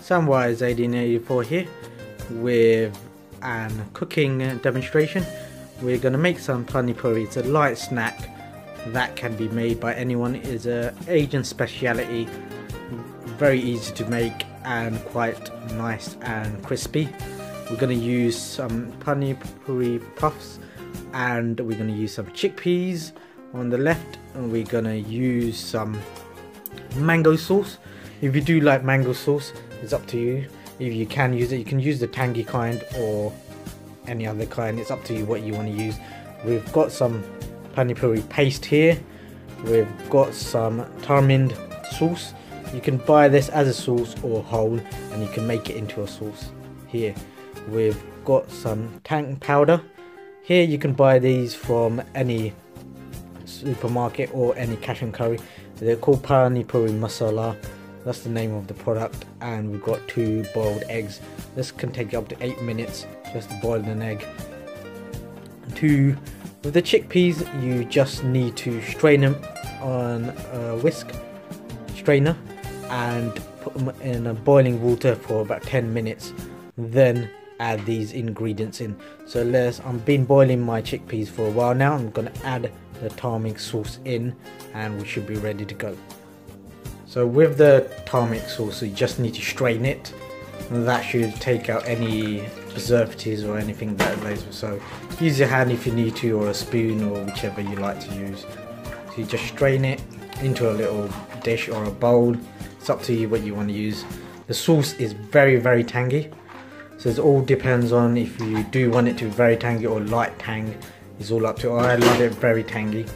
Samwise 1884 here with an cooking demonstration. We're going to make some Pani Puri. It's a light snack that can be made by anyone. It's an Asian speciality, very easy to make and quite nice and crispy. We're going to use some Pani Puri puffs and we're going to use some chickpeas on the left, and we're going to use some mango sauce. If you do like mango sauce, it's up to you. If you can use it, you can use the tangy kind or any other kind. It's up to you what you want to use. We've got some Pani Puri paste here. We've got some tarmind sauce. You can buy this as a sauce or whole, and you can make it into a sauce here. We've got some tang powder. Here you can buy these from any supermarket or any cash and curry. They're called Pani Puri masala. That's the name of the product. And we've got 2 boiled eggs. This can take up to 8 minutes just to boil an egg. With the chickpeas, you just need to strain them on a whisk strainer and put them in a boiling water for about 10 minutes. Then add these ingredients in. So I've been boiling my chickpeas for a while now. I'm going to add the tarmind sauce in and we should be ready to go. So with the tarmind sauce, you just need to strain it, and that should take out any preservatives or anything that lays. So use your hand if you need to, or a spoon, or whichever you like to use. So you just strain it into a little dish or a bowl. It's up to you what you want to use. The sauce is very tangy, so it all depends on if you do want it to be very tangy or light tang. It's all up to you. I love it very tangy,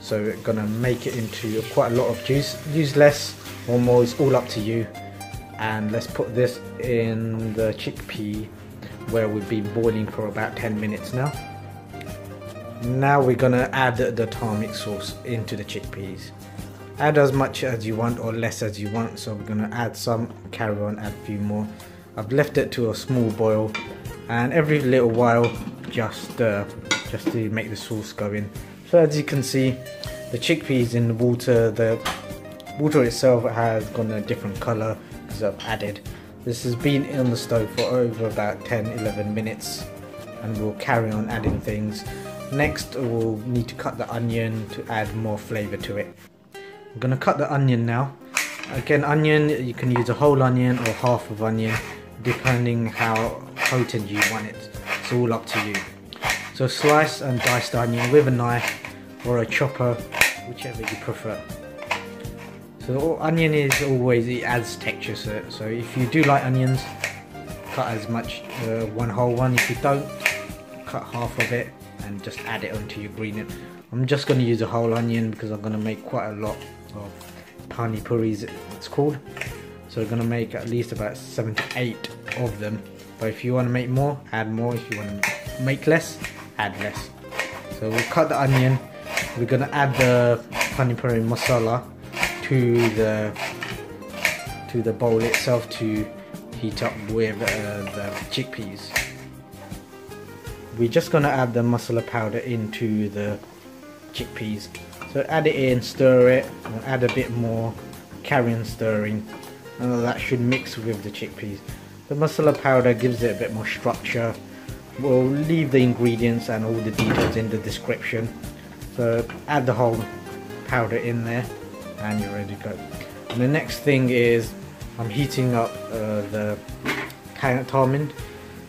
so we're gonna make it into quite a lot of juice. Use less or more, it's all up to you. And let's put this in the chickpea where we've been boiling for about 10 minutes now. Now we're gonna add the tarmind sauce into the chickpeas. Add as much as you want or less as you want. So we're gonna add some, carry on, add a few more. I've left it to a small boil, and every little while just to make the sauce go in. So as you can see, the chickpeas in the water itself has gone a different colour because I've added. This has been on the stove for over about 10-11 minutes, and we'll carry on adding things. Next we'll need to cut the onion to add more flavour to it. I'm going to cut the onion now. Again, onion, you can use a whole onion or half of onion depending how potent you want it. It's all up to you. So slice and dice the onion with a knife or a chopper, whichever you prefer. So onion is always, it adds texture to it. So if you do like onions, cut as much, one whole one. If you don't, cut half of it and just add it onto your green. I'm just going to use a whole onion because I'm going to make quite a lot of Pani Puris, it's called. So we're going to make at least about 7 to 8 of them. But if you want to make more, add more. If you want to make less, add less. So we'll cut the onion. We're going to add the Pani Puri masala to the bowl itself to heat up with the chickpeas. We're just going to add the masala powder into the chickpeas. So add it in, stir it, and add a bit more, carry on stirring, and that should mix with the chickpeas. The masala powder gives it a bit more structure. We'll leave the ingredients and all the details in the description. So add the whole powder in there and you're ready to go. And the next thing is I'm heating up the tarmind,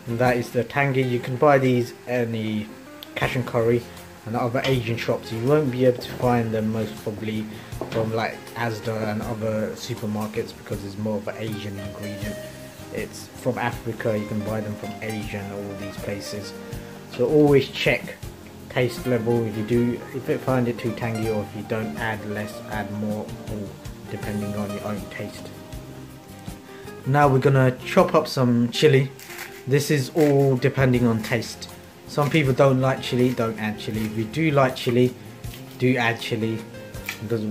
and that is the tangy. You can buy these any cash and curry and other Asian shops. You won't be able to find them most probably from like Asda and other supermarkets because it's more of an Asian ingredient. It's from Africa, you can buy them from Asia and all these places. So always check taste level. If you find it too tangy, or if you don't, add less, add more, or depending on your own taste. Now we're gonna chop up some chilli. This is all depending on taste. Some people don't like chilli, don't add chilli. If you do like chilli, do add chilli, because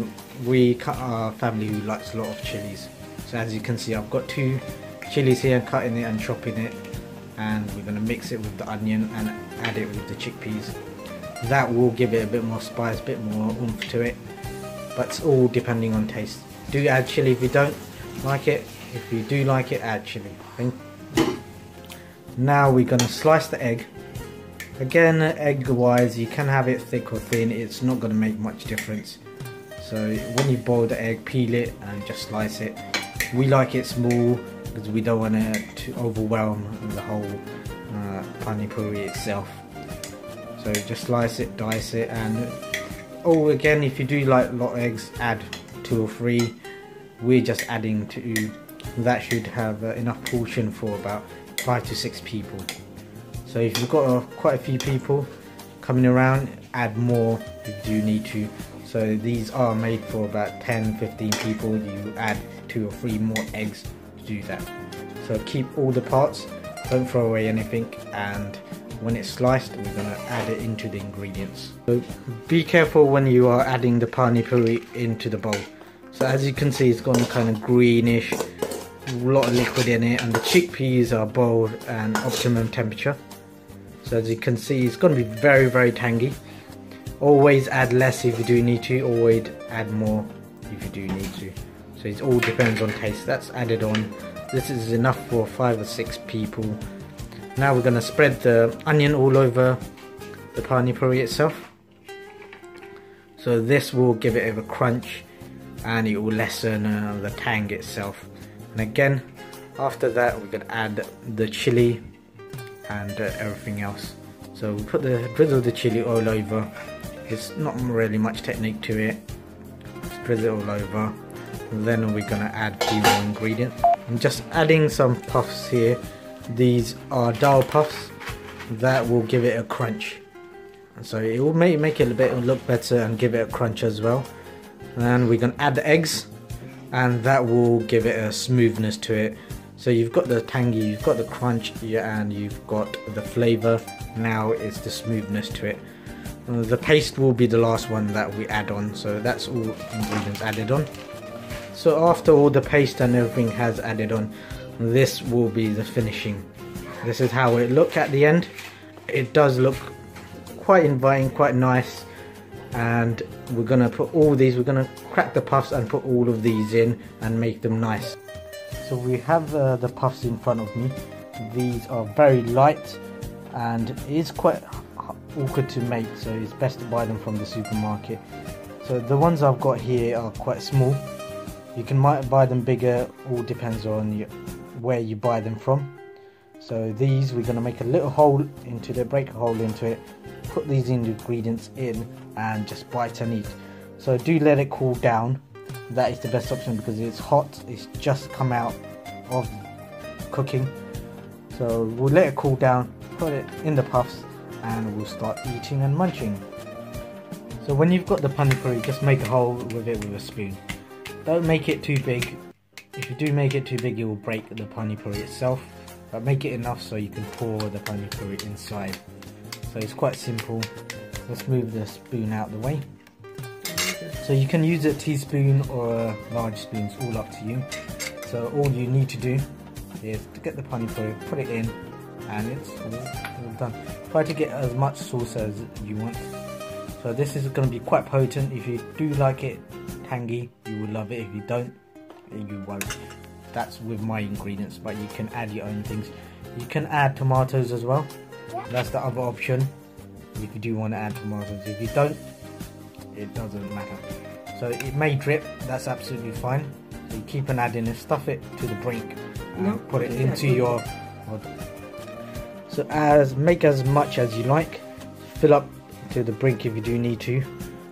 we cut our family who likes a lot of chilies. So as you can see, I've got 2 chilies here, cutting it and chopping it, and we're going to mix it with the onion and add it with the chickpeas. That will give it a bit more spice, a bit more oomph to it, but it's all depending on taste. Do add chili if you don't like it, If you do like it, add chilli. Now we're going to slice the egg. Again, egg wise, you can have it thick or thin, it's not going to make much difference. So when you boil the egg, peel it and just slice it. We like it small because we don't want it to overwhelm the whole Pani Puri itself. So just slice it, dice it, and again, if you do like a lot of eggs, add 2 or 3. We're just adding to, that should have enough portion for about 5 to 6 people. So if you've got quite a few people coming around, add more if you do need to. So these are made for about 10-15 people. You add 2 or 3 more eggs to do that. So keep all the parts, don't throw away anything, and when it's sliced, we're going to add it into the ingredients. So be careful when you are adding the Pani Puri into the bowl. So as you can see, it's gone kind of greenish, a lot of liquid in it, and the chickpeas are boiled at optimum temperature. So as you can see, it's going to be very, very tangy. Always add less if you do need to, always add more if you do need to. So it all depends on taste. That's added on. This is enough for 5 or 6 people. Now we're going to spread the onion all over the Pani Puri itself. So this will give it a crunch and it will lessen the tang itself. And again, after that, we're going to add the chilli and everything else. So we drizzle the chilli all over. It's not really much technique to it. Just drizzle it all over. And then we're going to add a few more ingredients. I'm just adding some puffs here. These are dal puffs. That will give it a crunch. So it will make it a bit look better and give it a crunch as well. And we're going to add the eggs, and that will give it a smoothness to it. So you've got the tangy, you've got the crunch, and you've got the flavour. Now it's the smoothness to it. The paste will be the last one that we add on. So that's all ingredients added on. So after all the paste and everything has added on, this will be the finishing. This is how it looks at the end. It does look quite inviting, quite nice. And we're going to put all these, we're going to crack the puffs and put all of these in and make them nice. So we have the puffs in front of me. These are very light and it is quite awkward to make, so it's best to buy them from the supermarket. So the ones I've got here are quite small. You can buy them bigger, all depends on where you buy them from. So these, we're going to make a little hole into it, break a hole into it, put these ingredients in and just bite and eat. So do let it cool down. That is the best option because it's hot, it's just come out of cooking. So we'll let it cool down, put it in the puffs, and we'll start eating and munching. So when you've got the Pani Puri, just make a hole with it with a spoon. Don't make it too big. If you do make it too big, it will break the Pani Puri itself. But make it enough so you can pour the Pani Puri inside. So it's quite simple. Let's move the spoon out the way. So you can use a teaspoon or a large spoon, it's all up to you. So all you need to do is to get the Pani Puri, put it in, and it's all done. Try to get as much sauce as you want. So this is going to be quite potent. If you do like it tangy, you will love it. If you don't, you won't. That's with my ingredients, but you can add your own things. You can add tomatoes as well. That's the other option if you do want to add tomatoes. If you don't, it doesn't matter. So it may drip, that's absolutely fine. So you keep on adding it, stuff it to the brink and put it into your mod. So make as much as you like, fill up to the brink if you do need to.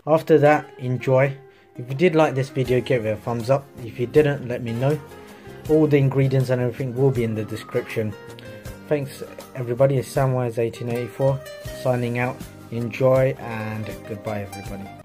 After that, enjoy. If you did like this video, give it a thumbs up. If you didn't, let me know. All the ingredients and everything will be in the description. Thanks everybody, it's Samwise1884 signing out. Enjoy and goodbye everybody.